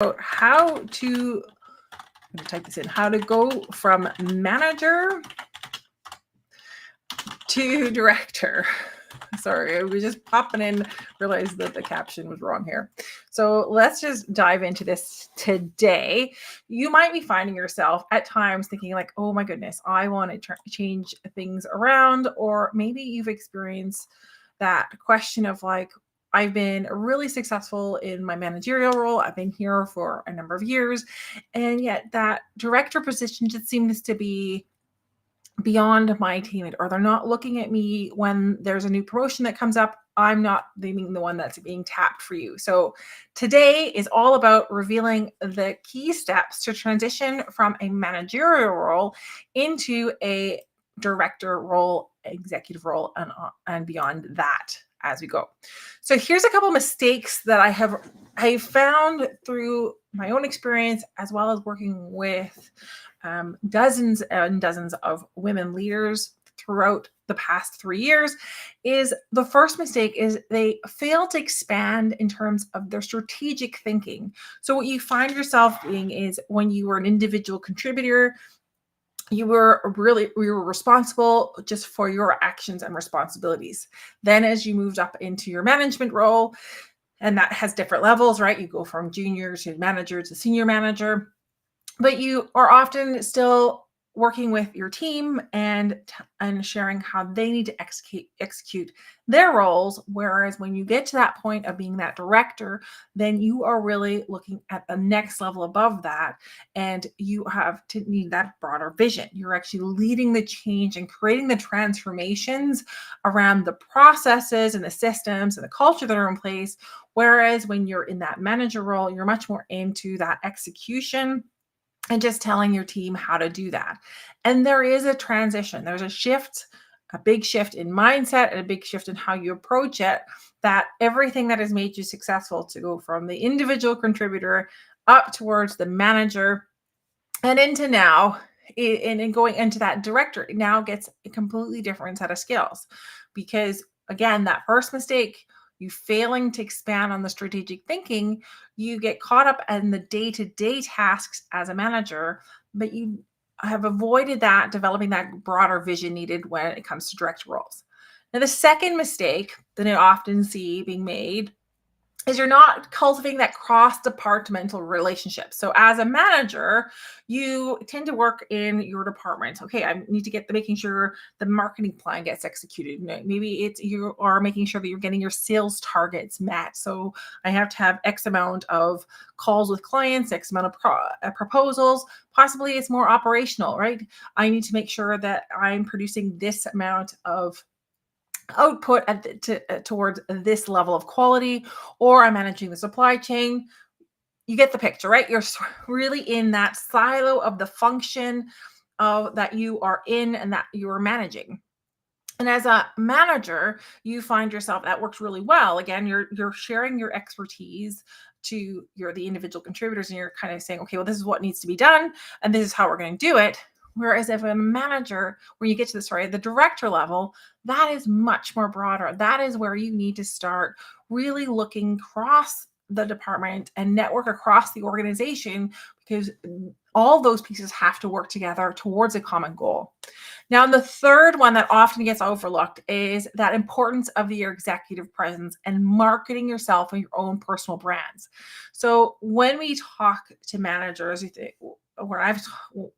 how to, I'm going to type this in, how to go from manager to director. Sorry, I was just popping in, realized that the caption was wrong here. So let's just dive into this today. You might be finding yourself at times thinking like, oh my goodness, I want to change things around. Or maybe you've experienced that question of like, I've been really successful in my managerial role. I've been here for a number of years. And yet that director position just seems to be beyond my attainment, or they're not looking at me when there's a new promotion that comes up. I'm not being the one that's being tapped for you. So today is all about revealing the key steps to transition from a managerial role into a director role, executive role, and beyond that as we go. So here's a couple of mistakes that I found through my own experience, as well as working with dozens and dozens of women leaders throughout the past 3 years. Is the first mistake is they fail to expand in terms of their strategic thinking. So what you find yourself being is when you were an individual contributor, you were responsible just for your actions and responsibilities. Then as you moved up into your management role, and that has different levels, right? You go from junior to manager to senior manager, but you are often still working with your team and sharing how they need to execute their roles. Whereas when you get to that point of being that director, then you are really looking at the next level above that, and you have to need that broader vision. You're actually leading the change and creating the transformations around the processes and the systems and the culture that are in place. Whereas when you're in that manager role, you're much more into that execution and just telling your team how to do that. And there is a transition. There's a shift, a big shift in mindset and a big shift in how you approach it, that everything that has made you successful to go from the individual contributor up towards the manager and into now, and going into that director, it now gets a completely different set of skills. Because again, that first mistake, you failing to expand on the strategic thinking, you get caught up in the day-to-day tasks as a manager, but you have avoided that, developing that broader vision needed when it comes to direct roles. Now, the second mistake that I often see being made is you're not cultivating that cross-departmental relationship. So as a manager, you tend to work in your department. Okay, I need to get making sure the marketing plan gets executed. Maybe it's you are making sure that you're getting your sales targets met. So I have to have X amount of calls with clients, X amount of proposals. Possibly it's more operational, right? I need to make sure that I'm producing this amount of output towards this level of quality, or I'm managing the supply chain. You get the picture, right? You're really in that silo of the function that you are in and that you are managing. And as a manager, you find yourself that works really well. Again, you're sharing your expertise to the individual contributors, and you're kind of saying, okay, well, this is what needs to be done, and this is how we're going to do it. Whereas if a manager, when you get to the director level, that is much more broader. That is where you need to start really looking across the department and network across the organization, because all those pieces have to work together towards a common goal. Now, the third one that often gets overlooked is that importance of your executive presence and marketing yourself and your own personal brands. So when we talk to managers,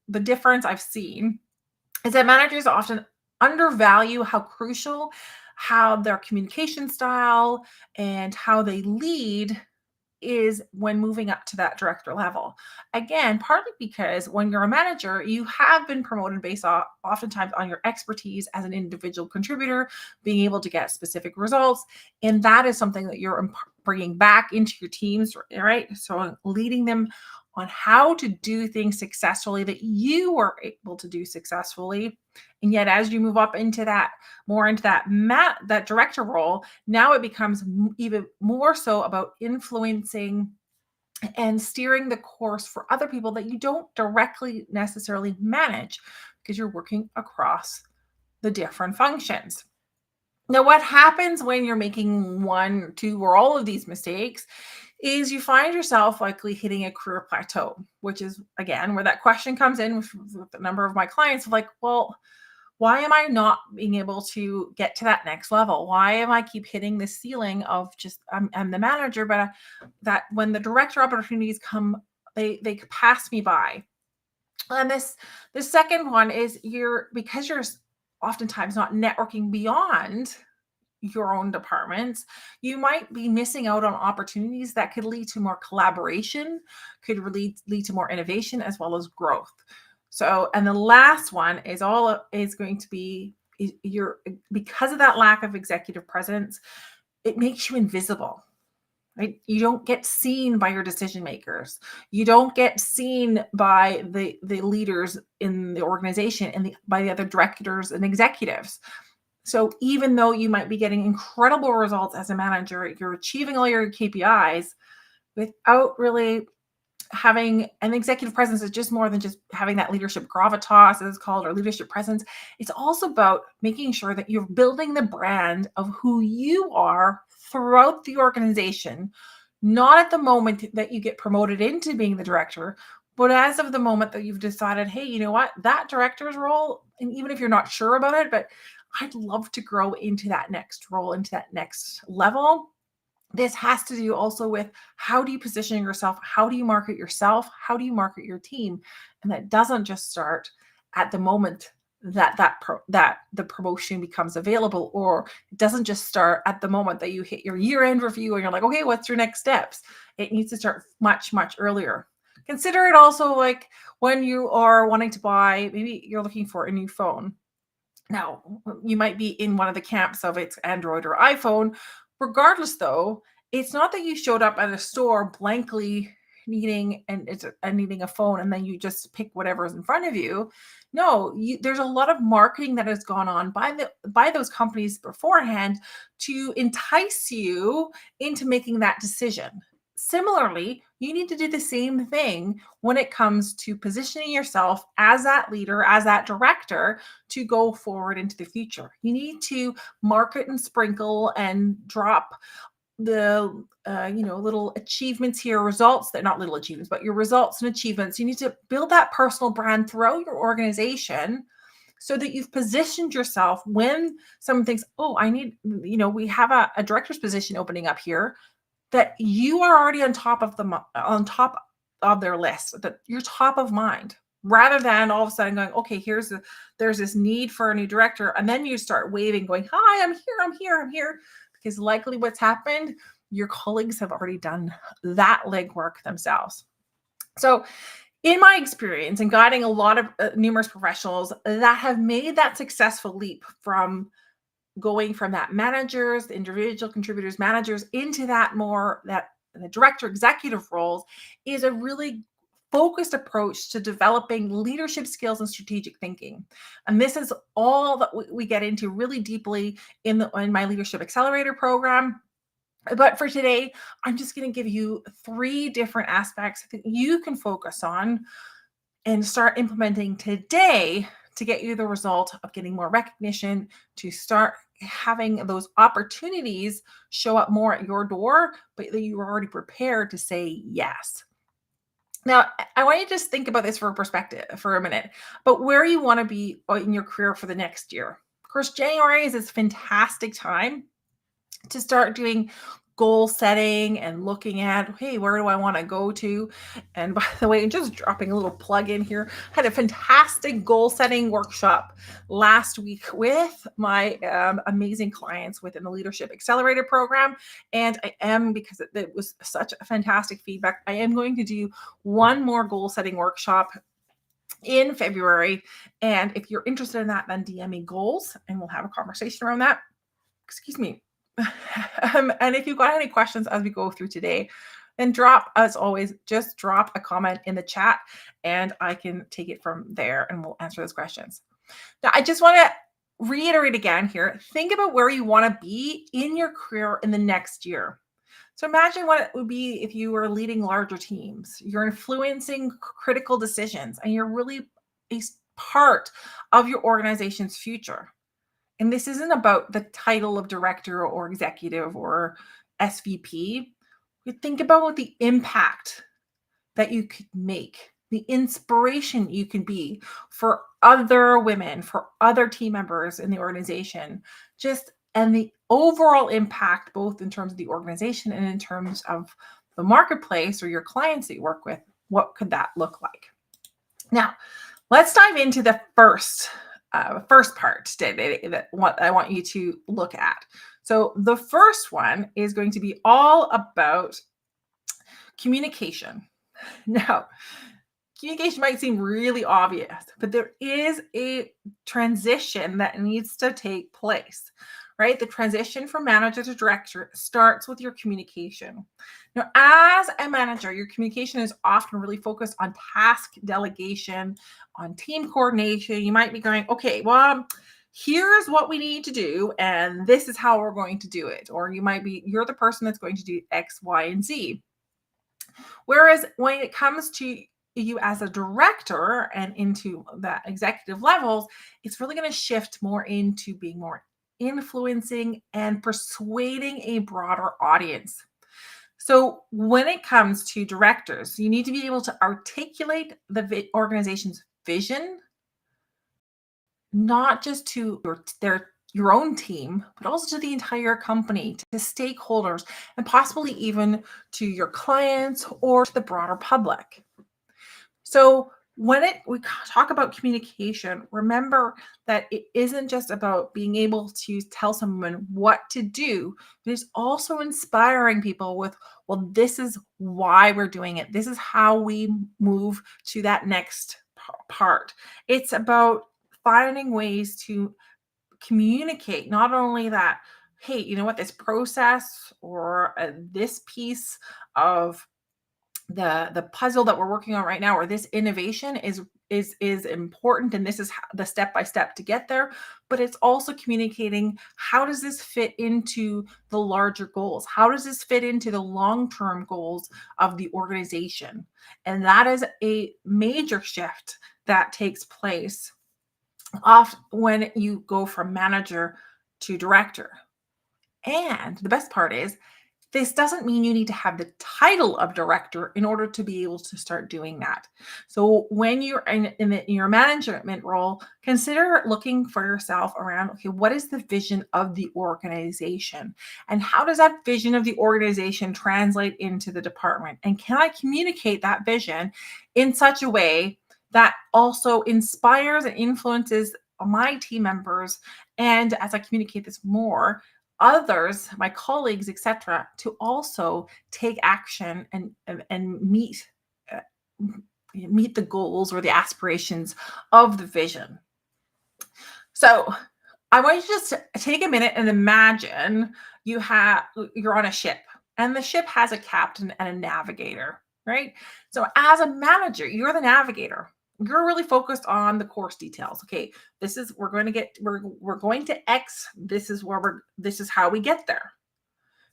the difference I've seen is that managers often undervalue how crucial how their communication style and how they lead is when moving up to that director level. Again, partly because when you're a manager, you have been promoted based oftentimes on your expertise as an individual contributor, being able to get specific results. And that is something that you're bringing back into your teams, right? So leading them on how to do things successfully that you were able to do successfully. And yet, as you move up into that director role, now it becomes even more so about influencing and steering the course for other people that you don't directly necessarily manage, because you're working across the different functions. Now, what happens when you're making one, two, or all of these mistakes is you find yourself likely hitting a career plateau, which is again where that question comes in with a number of my clients of like, well, why am I not being able to get to that next level? Why am I keep hitting this ceiling of just I'm the manager, but that when the director opportunities come, they pass me by. And the second one is because you're oftentimes not networking beyond your own departments, you might be missing out on opportunities that could lead to more collaboration, could lead to more innovation as well as growth. So, and the last one is going to be because of that lack of executive presence, it makes you invisible. Right? You don't get seen by your decision makers. You don't get seen by the leaders in the organization and by the other directors and executives. So even though you might be getting incredible results as a manager, you're achieving all your KPIs without really having an executive presence. Is just more than just having that leadership gravitas, as it's called, or leadership presence. It's also about making sure that you're building the brand of who you are throughout the organization, not at the moment that you get promoted into being the director, but as of the moment that you've decided, hey, you know what, that director's role, and even if you're not sure about it, but I'd love to grow into that next role, into that next level. This has to do also with how do you position yourself? How do you market yourself? How do you market your team? And that doesn't just start at the moment that the promotion becomes available, or it doesn't just start at the moment that you hit your year-end review and you're like, okay, what's your next steps? It needs to start much, much earlier. Consider it also like when you are wanting to buy, maybe you're looking for a new phone. Now, you might be in one of the camps of it's Android or iPhone. Regardless, though, it's not that you showed up at a store blankly needing needing a phone and then you just pick whatever's in front of you. No, there's a lot of marketing that has gone on by those companies beforehand to entice you into making that decision. Similarly, you need to do the same thing when it comes to positioning yourself as that leader, as that director, to go forward into the future. You need to market and sprinkle and drop the little achievements here, results that not little achievements, but your results and achievements. You need to build that personal brand throughout your organization so that you've positioned yourself when someone thinks, oh, I need, we have a director's position opening up here, that you are already on top of their list, that you're top of mind, rather than all of a sudden going, okay, there's this need for a new director. And then you start waving going, hi, I'm here. Because likely what's happened, your colleagues have already done that legwork themselves. So in my experience and guiding a lot of numerous professionals that have made that successful leap from going from that managers, individual contributors, managers into the director executive roles, is a really focused approach to developing leadership skills and strategic thinking. And this is all that we get into really deeply in my LeadHERship Accelerator program. But for today, I'm just going to give you 3 different aspects that you can focus on and start implementing today to get you the result of getting more recognition, to start having those opportunities show up more at your door, but that you were already prepared to say yes. Now, I want you to just think about this for a minute, but where you want to be in your career for the next year. Of course, January is this fantastic time to start doing goal setting and looking at, hey, where do I want to go to? And by the way, just dropping a little plug in here, I had a fantastic goal setting workshop last week with my amazing clients within the LeadHERship Accelerator program. And because it was such a fantastic feedback, I am going to do one more goal setting workshop in February. And if you're interested in that, then DM me goals and we'll have a conversation around that. Excuse me. And if you've got any questions as we go through today, then as always, just drop a comment in the chat and I can take it from there and we'll answer those questions. Now, I just want to reiterate again here, think about where you want to be in your career in the next year. So imagine what it would be if you were leading larger teams, you're influencing critical decisions, and you're really a part of your organization's future. And this isn't about the title of director or executive or SVP. You think about the impact that you could make, the inspiration you can be for other women, for other team members in the organization, and the overall impact, both in terms of the organization and in terms of the marketplace or your clients that you work with. What could that look like? Now, let's dive into the first part today that what I want you to look at. So the first one is going to be all about communication. Now, communication might seem really obvious, but there is a transition that needs to take place, right? The transition from manager to director starts with your communication. Now, as a manager, your communication is often really focused on task delegation, on team coordination. You might be going, okay, well, here's what we need to do, and this is how we're going to do it. Or you're the person that's going to do X, Y, and Z. Whereas when it comes to you as a director and into the executive levels, it's really going to shift more into being more influencing and persuading a broader audience. So when it comes to directors, you need to be able to articulate the organization's vision, not just to your own team, but also to the entire company, to stakeholders, and possibly even to your clients or to the broader public. So when we talk about communication, remember that it isn't just about being able to tell someone what to do, but it's also inspiring people with, well, this is why we're doing it. This is how we move to that next part. It's about finding ways to communicate not only that, hey, you know what, this process or this piece of the puzzle that we're working on right now, or this innovation is important, and this is the step by step to get there. But it's also communicating, how does this fit into the larger goals? How does this fit into the long-term goals of the organization? And that is a major shift that takes place off when you go from manager to director. And the best part is, this doesn't mean you need to have the title of director in order to be able to start doing that. So when you're in your management role, consider looking for yourself around, okay, what is the vision of the organization? And how does that vision of the organization translate into the department? And can I communicate that vision in such a way that also inspires and influences my team members? And as I communicate this more, others, my colleagues, etc., to also take action and meet the goals or the aspirations of the vision. So I want you to just take a minute and imagine you're on a ship, and the ship has a captain and a navigator, right? So as a manager, you're the navigator. You're really focused on the course details. Okay, we're going to X. This is how we get there,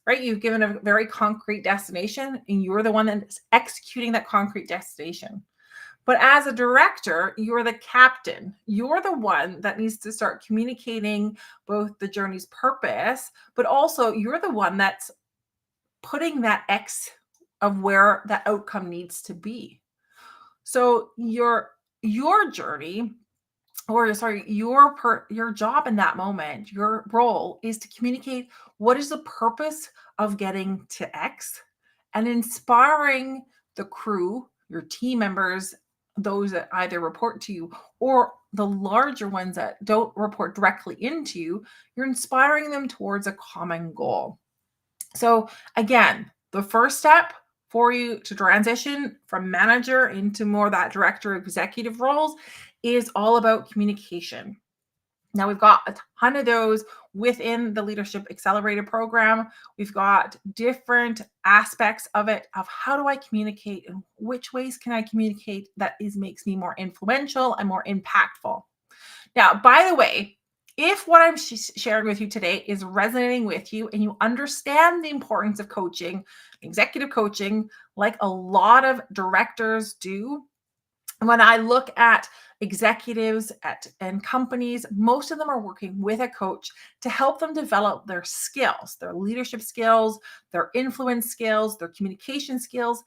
right? You've given a very concrete destination, and you're the one that's executing that concrete destination. But as a director, you're the captain. You're the one that needs to start communicating both the journey's purpose, but also you're the one that's putting that X of where that outcome needs to be. So your journey, or sorry, your job in that moment, your role is to communicate what is the purpose of getting to X, and inspiring the crew, your team members, those that either report to you or the larger ones that don't report directly into you. You're inspiring them towards a common goal. So again, the first step for you to transition from manager into more that director executive roles is all about communication. Now, we've got a ton of those within the LeadHERship Accelerator program. We've got different aspects of it, of how do I communicate and which ways can I communicate that makes me more influential and more impactful. Now, by the way, if what I'm sharing with you today is resonating with you and you understand the importance of coaching, executive coaching, like a lot of directors do, When I look at executives and companies, most of them are working with a coach to help them develop their skills, their leadership skills, their influence skills, their communication skills,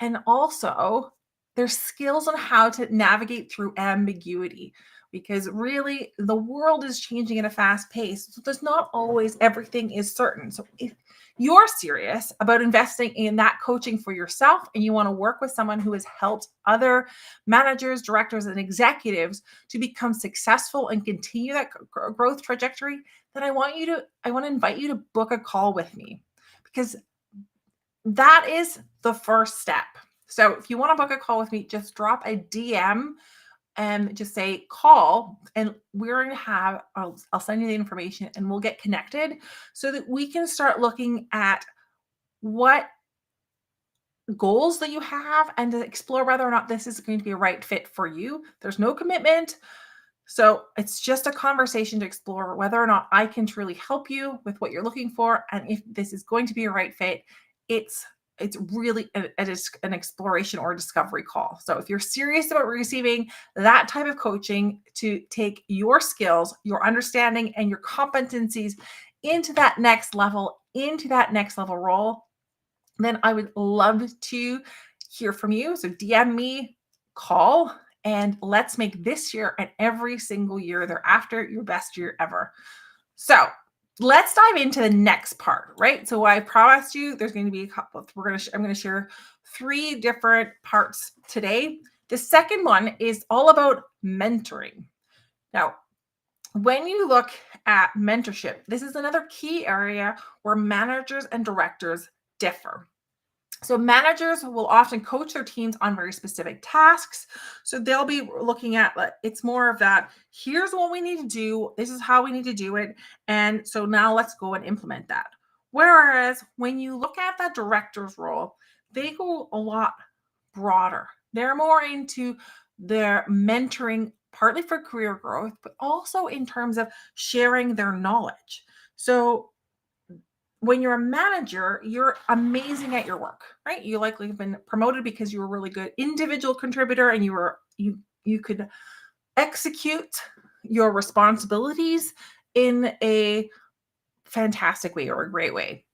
and also their skills on how to navigate through ambiguity. Because really, the world is changing at a fast pace. So there's not always everything is certain. So if you're serious about investing in that coaching for yourself and you want to work with someone who has helped other managers, directors, and executives to become successful and continue that growth trajectory, then I want to invite you to book a call with me, because that is the first step. So if you want to book a call with me, just drop a DM and just say call, and we're going to have, I'll send you the information and we'll get connected so that we can start looking at what goals that you have and to explore whether or not this is going to be a right fit for you. There's no commitment. So it's just a conversation to explore whether or not I can truly help you with what you're looking for. And if this is going to be a right fit, it's really an exploration or a discovery call. So if you're serious about receiving that type of coaching to take your skills, your understanding, and your competencies into that next level role, then I would love to hear from you. So DM me, call, and let's make this year and every single year thereafter your best year ever. So let's dive into the next part, right? So I promised you there's going to be a couple. I'm going to share 3 different parts today. The second one is all about mentoring. Now, when you look at mentorship, this is another key area where managers and directors differ. So managers will often coach their teams on very specific tasks. So they'll be looking at, it's more of that, here's what we need to do. This is how we need to do it. And so now let's go and implement that. Whereas when you look at that director's role, they go a lot broader. They're more into their mentoring, partly for career growth, but also in terms of sharing their knowledge. So when you're a manager, you're amazing at your work, right? You likely have been promoted because you were a really good individual contributor and you could execute your responsibilities in a fantastic way or a great way.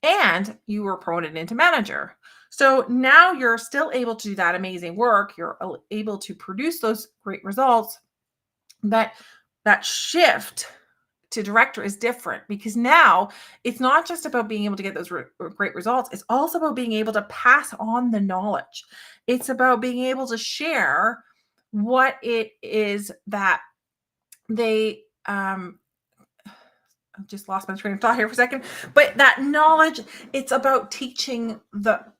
And you were promoted into manager. So now you're still able to do that amazing work. You're able to produce those great results. That shift to director is different, because now it's not just about being able to get those great results. It's also about being able to pass on the knowledge. It's about being able to share what it is that they I just lost my train of thought here for a second, but that knowledge, it's about teaching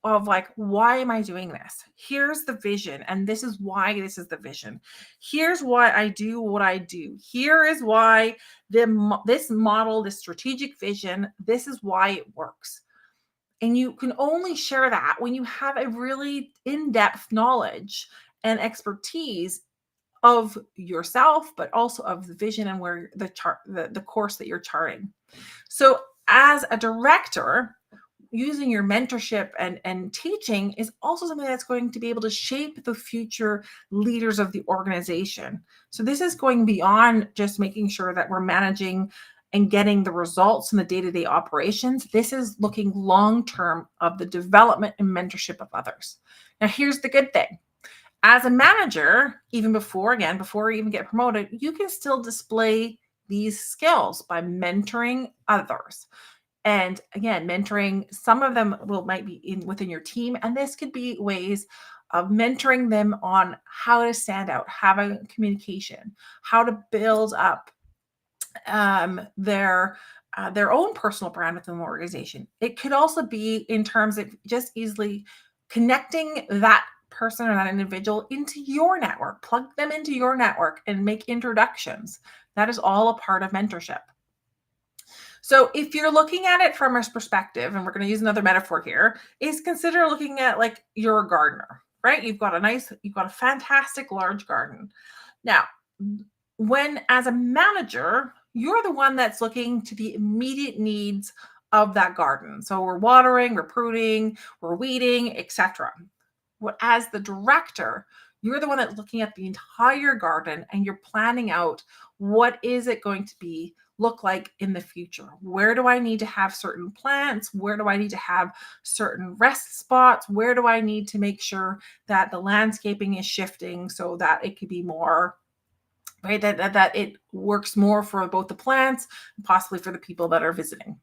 why am I doing this? Here's the vision, and this is why this is the vision. Here's why I do what I do. Here is why this model, this strategic vision, this is why it works. And you can only share that when you have a really in-depth knowledge and expertise of yourself, but also of the vision and where the course that you're charting. So as a director, using your mentorship and teaching is also something that's going to be able to shape the future leaders of the organization. So this is going beyond just making sure that we're managing and getting the results in the day-to-day operations. This is looking long-term of the development and mentorship of others. Now, here's the good thing. As a manager, even before you even get promoted, you can still display these skills by mentoring others. And again, mentoring, some of them might be within your team. And this could be ways of mentoring them on how to stand out, having communication, how to build up their own personal brand within the organization. It could also be in terms of just easily connecting that person or that individual into your network, plug them into your network and make introductions. That is all a part of mentorship. So if you're looking at it from a perspective, and we're going to use another metaphor here, is consider looking at like you're a gardener, right? You've got a fantastic large garden. Now, when as a manager, you're the one that's looking to the immediate needs of that garden. So we're watering, we're pruning, we're weeding, etc. As the director, You're the one that's looking at the entire garden and you're planning out what is it going to be look like in the future. Where do I need to have certain plants? Where do I need to have certain rest spots? Where do I need to make sure that the landscaping is shifting so that it could be more, right? That it works more for both the plants and possibly for the people that are visiting.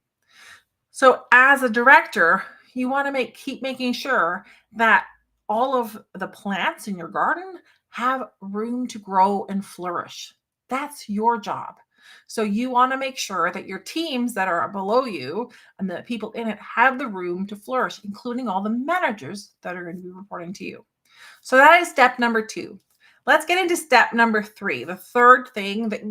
So as a director, you want to keep making sure that all of the plants in your garden have room to grow and flourish. That's your job. So you want to make sure that your teams that are below you and the people in it have the room to flourish, including all the managers that are going to be reporting to you. So that is step number 2. Let's get into step number 3. The third thing that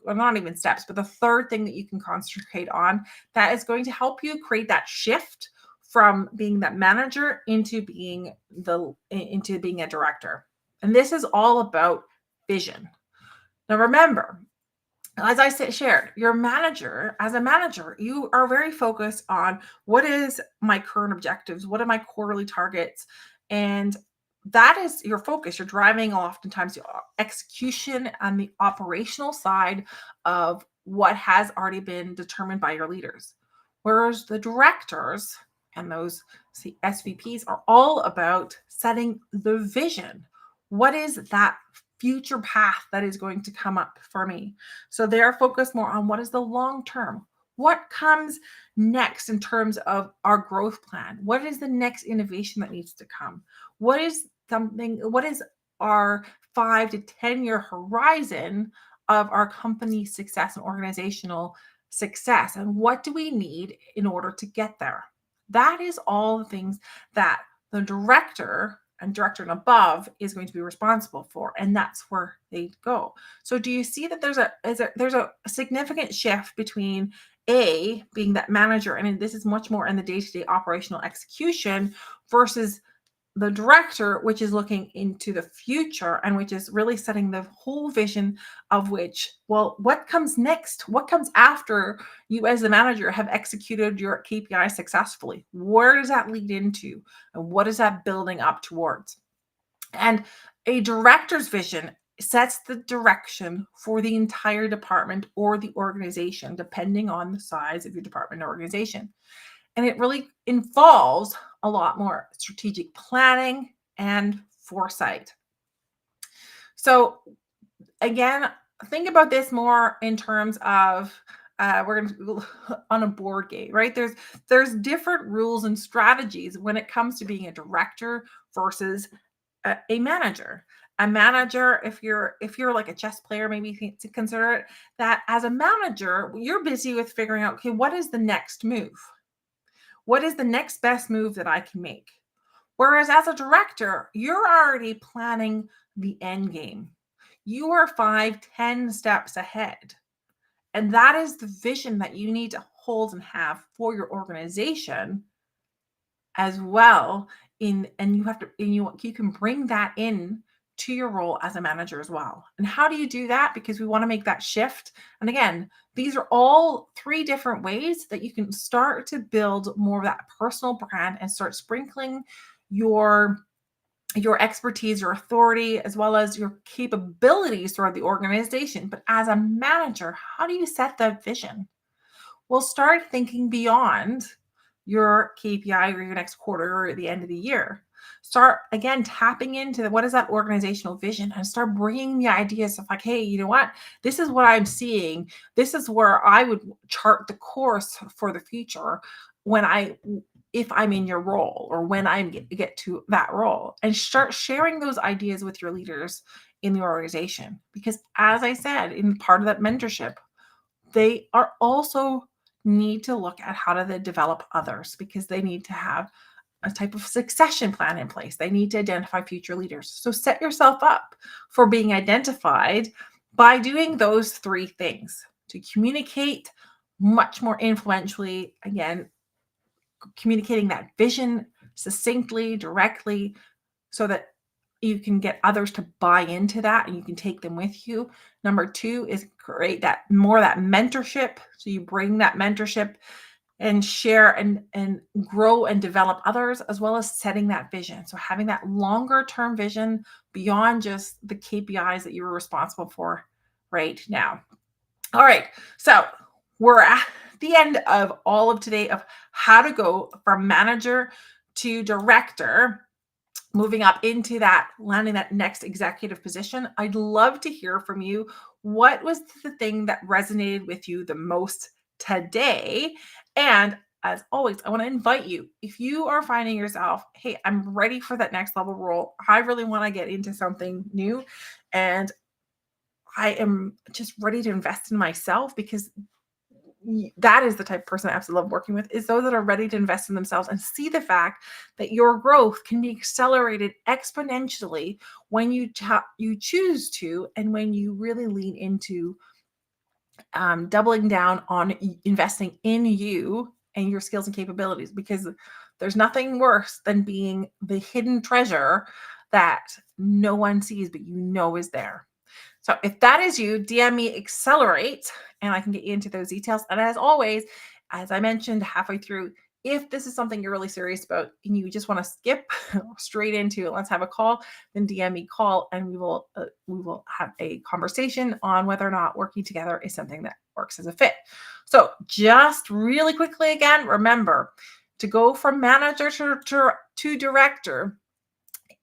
not even steps, but the third thing that you can concentrate on that is going to help you create that shift from being that manager into being a director. And this is all about vision. Now remember, as I shared, as a manager, you are very focused on what is my current objectives, what are my quarterly targets, and that is your focus. You're driving oftentimes the execution on the operational side of what has already been determined by your leaders. Whereas the directors and those SVPs are all about setting the vision. What is that future path that is going to come up for me? So they're focused more on what is the long term. What comes next in terms of our growth plan? What is the next innovation that needs to come? What is our 5 to 10 year horizon of our company success and organizational success? And what do we need in order to get there? That is all the things that the director and above is going to be responsible for, and that's where they go. So do you see that there's a significant shift between being that manager, and this is much more in the day-to-day operational execution, versus the director, which is looking into the future and which is really setting the whole vision of what comes next? What comes after you as the manager have executed your KPI successfully? Where does that lead into? And what is that building up towards? And a director's vision sets the direction for the entire department or the organization, depending on the size of your department or organization. And it really involves a lot more strategic planning and foresight. So again, think about this more in terms of we're going to on a board game, right? There's different rules and strategies when it comes to being a director versus a manager. A manager, if you're like a chess player, maybe to consider it, that as a manager, you're busy with figuring out, okay, what is the next move? What is the next best move that I can make? Whereas as a director, you're already planning the end game. You are 5, 10 steps ahead. And that is the vision that you need to hold and have for your organization as well. You can bring that in to your role as a manager as well. And how do you do that? Because we want to make that shift. And again, these are all 3 different ways that you can start to build more of that personal brand and start sprinkling your expertise, your authority, as well as your capabilities throughout the organization. But as a manager, how do you set that vision? Well, start thinking beyond your KPI or your next quarter or the end of the year. Start again tapping into what is that organizational vision, and start bringing the ideas of like, hey, you know what? This is what I'm seeing. This is where I would chart the course for the future if I'm in your role or when I get to that role, and start sharing those ideas with your leaders in the organization. Because as I said, in part of that mentorship, they are also need to look at how do they develop others, because they need to have a type of succession plan in place. They need to identify future leaders. So set yourself up for being identified by doing those 3 things: to communicate much more influentially, again, communicating that vision succinctly, directly, so that you can get others to buy into that and you can take them with you. Number 2 is create that mentorship. So you bring that mentorship and share and grow and develop others, as well as setting that vision. So having that longer term vision beyond just the KPIs that you're responsible for right now. All right. So we're at the end of all of today of how to go from manager to director, moving up into that, landing that next executive position. I'd love to hear from you. What was the thing that resonated with you the most today? And as always, I want to invite you, if you are finding yourself, hey, I'm ready for that next level role. I really want to get into something new. And I am just ready to invest in myself, because that is the type of person I absolutely love working with, is those that are ready to invest in themselves and see the fact that your growth can be accelerated exponentially when you choose to, and when you really lean into doubling down on investing in you and your skills and capabilities, because there's nothing worse than being the hidden treasure that no one sees but you know is there. So if that is you, DM me Accelerate and I can get you into those details. And as always, as I mentioned halfway through, if this is something you're really serious about and you just want to skip straight into let's have a call, then DM me, call, and we will have a conversation on whether or not working together is something that works as a fit. So just really quickly again, remember to go from manager to director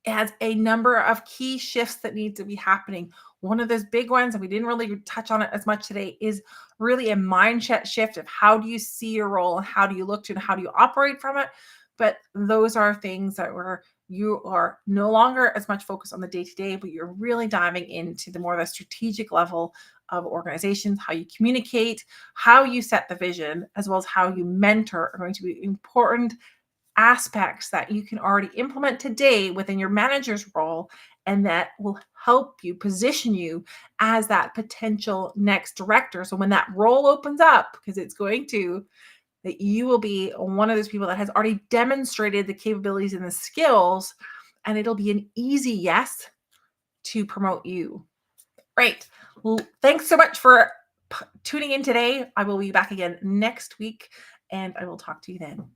has a number of key shifts that need to be happening. One of those big ones, and we didn't really touch on it as much today, is really a mindset shift of how do you see your role and how do you look to and how do you operate from it. But those are things that where you are no longer as much focused on the day-to-day, but you're really diving into the more of a strategic level of organizations. How you communicate, how you set the vision, as well as how you mentor are going to be important aspects that you can already implement today within your manager's role, and that will help you position you as that potential next director. So when that role opens up, because it's going to, that you will be one of those people that has already demonstrated the capabilities and the skills, and it'll be an easy yes to promote you. Great. Well, thanks so much for tuning in today. I will be back again next week, and I will talk to you then.